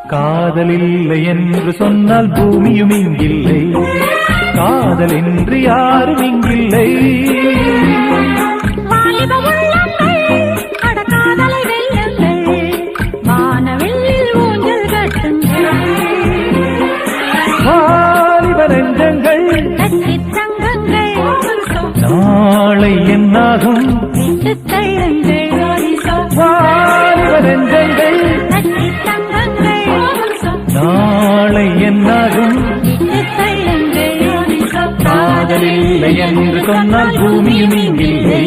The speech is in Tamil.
காதலில்லை என்று சொன்னால் பூமியும் இங்கில்லை, காதல் என்று யாரும் இங்கில்லை. வாலிப நெஞ்சங்கள் நாளை என்னாகும், வாலிப நெஞ்சங்கள் நாளை என்னாகும். காதலில்லை என்று சொன்னால் பூமியும் இங்கில்லை.